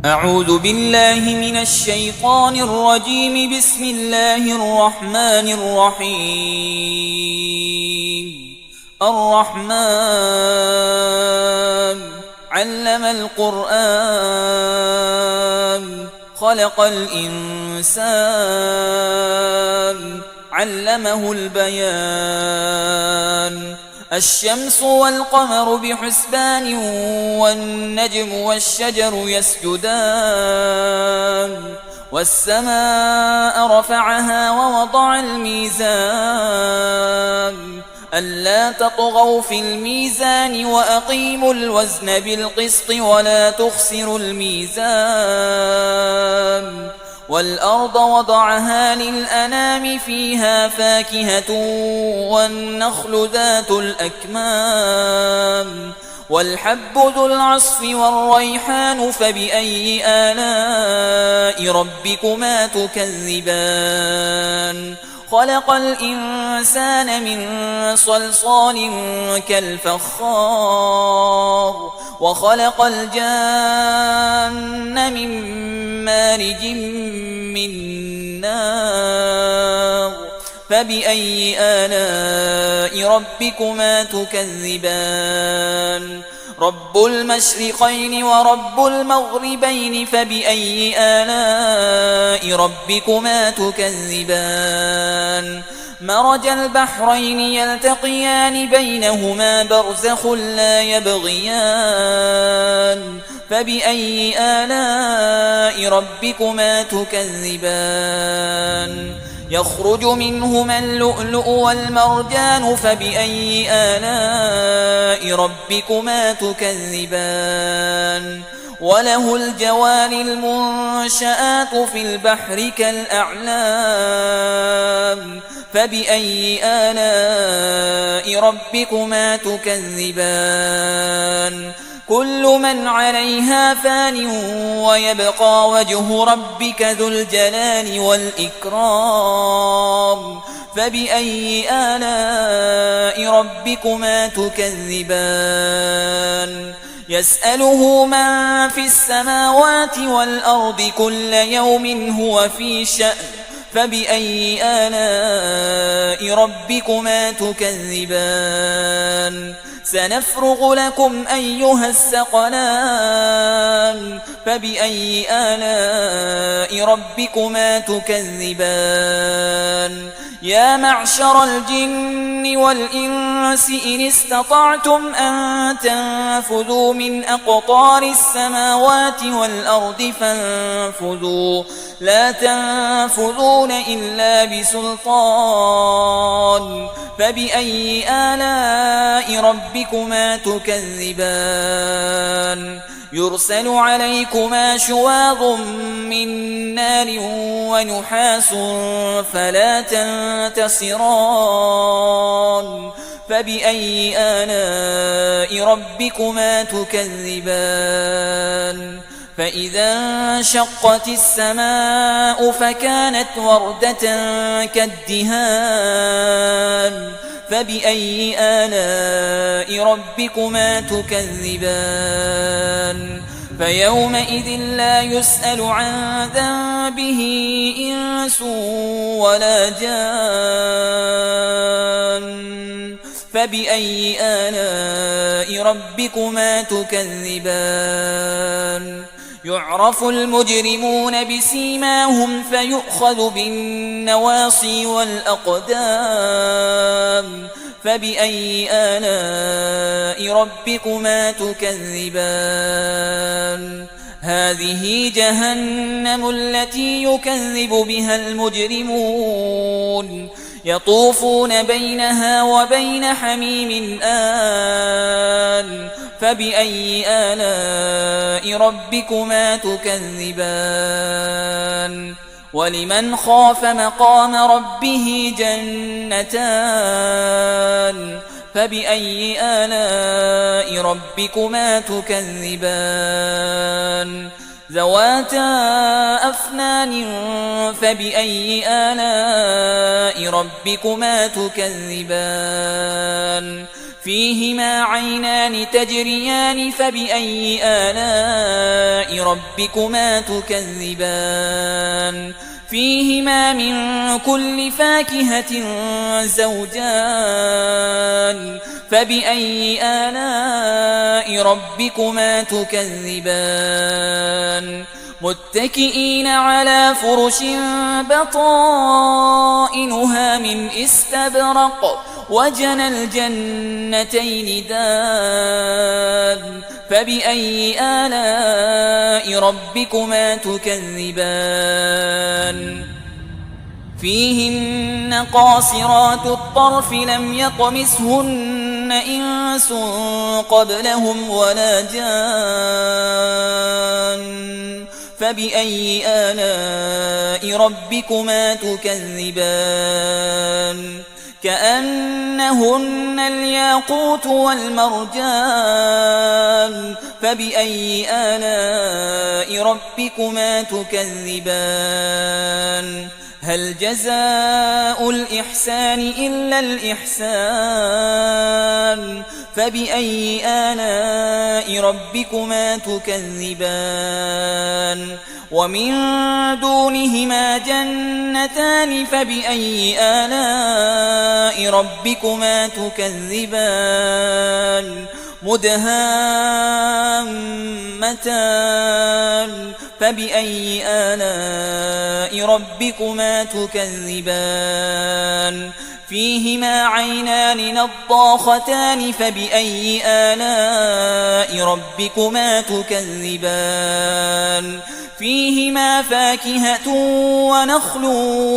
أعوذ بالله من الشيطان الرجيم. بسم الله الرحمن الرحيم. الرحمن علم القرآن، خلق الإنسان، علمه البيان. الشمس والقمر بحسبان، والنجم والشجر يسجدان. والسماء رفعها ووضع الميزان، ألا تطغوا في الميزان وأقيموا الوزن بالقسط ولا تخسروا الميزان. والأرض وضعها للأنام، فيها فاكهة والنخل ذات الأكمام، والحب ذو العصف والريحان. فبأي آلاء ربكما تكذبان؟ خلق الإنسان من صلصال كالفخار، وخلق الجان من مارج من نار. فبأي آلاء ربكما تكذبان؟ رب المشرقين ورب المغربين. فبأي آلاء ربكما تكذبان؟ مرج البحرين يلتقيان، بينهما برزخ لا يبغيان. فبأي آلاء ربكما تكذبان؟ يخرج منهما اللؤلؤ والمرجان. فبأي آلاء ربكما تكذبان؟ وله الجوار المنشآت في البحر كالأعلام. فبأي آلاء ربكما تكذبان؟ كل من عليها فان، ويبقى وجه ربك ذو الجلال والإكرام. فبأي آلاء ربكما تكذبان؟ يسأله من في السماوات والأرض، كل يوم هو في شأن. فبأي آلاء ربكما تكذبان؟ سنفرغ لكم أيها الثقلان. فبأي آلاء ربكما تكذبان؟ يا معشر الجن والإنس، إن استطعتم أن تنفذوا من أقطار السماوات والأرض فانفذوا، لا تنفذون إلا بسلطان. فبأي آلاء ربكما تكذبان؟ يرسل عليكما شواظ من نار ونحاس فلا تنتصران. فبأي آلاء ربكما تكذبان؟ فإذا انشقت السماء فكانت وردة كالدهان. فبأي آلاء ربكما تكذبان؟ فيومئذ لا يسأل عن ذنبه إنس ولا جان. فبأي آلاء ربكما تكذبان؟ يعرف المجرمون بسيماهم، فيؤخذ بالنواصي والأقدام. فبأي آلاء ربكما تكذبان؟ هذه جهنم التي يكذب بها المجرمون، يطوفون بينها وبين حميم آن. فبأي آلاء ربكما تكذبان؟ ولمن خاف مقام ربه جنتان. فبأي آلاء ربكما تكذبان؟ ذواتا أفنان. فبأي آلاء ربكما تكذبان؟ فيهما عينان تجريان فبأي آلاء ربكما تكذبان فيهما من كل فاكهة زوجان فبأي آلاء ربكما تكذبان متكئين على فرش بطائنها من استبرق وجنى الجنتين دان فبأي آلاء ربكما تكذبان فيهن قاصرات الطرف لم يطمثهن إنس قبلهم ولا جان فبأي آلاء ربكما تكذبان كأنهن الياقوت والمرجان فبأي آلاء ربكما تكذبان هل جزاء الإحسان إلا الإحسان فبأي آلاء ربكما تكذبان ومن دونهما جنتان فبأي آلاء ربكما تكذبان مدهامتان فبأي آلاء ربكما تكذبان فيهما عينان نضاختان فبأي آلاء ربكما تكذبان فيهما فاكهة ونخل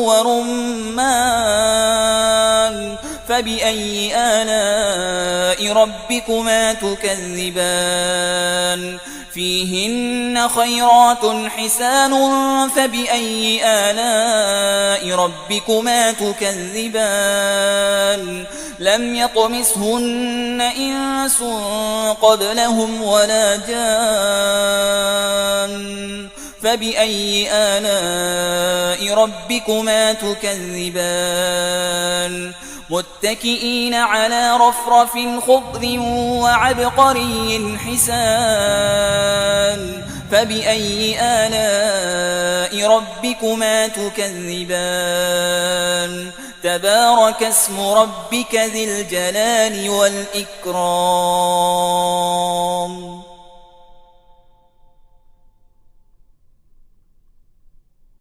ورمان فبأي آلاء ربكما تكذبان فيهن خيرات حسان فبأي آلاء ربكما تكذبان لم يطمثهن إنس قبلهم ولا جان فبأي آلاء ربكما تكذبان متكئين على رفرف خضر وعبقري حسان فبأي آلاء ربكما تكذبان تبارك اسم ربك ذي الجلال والإكرام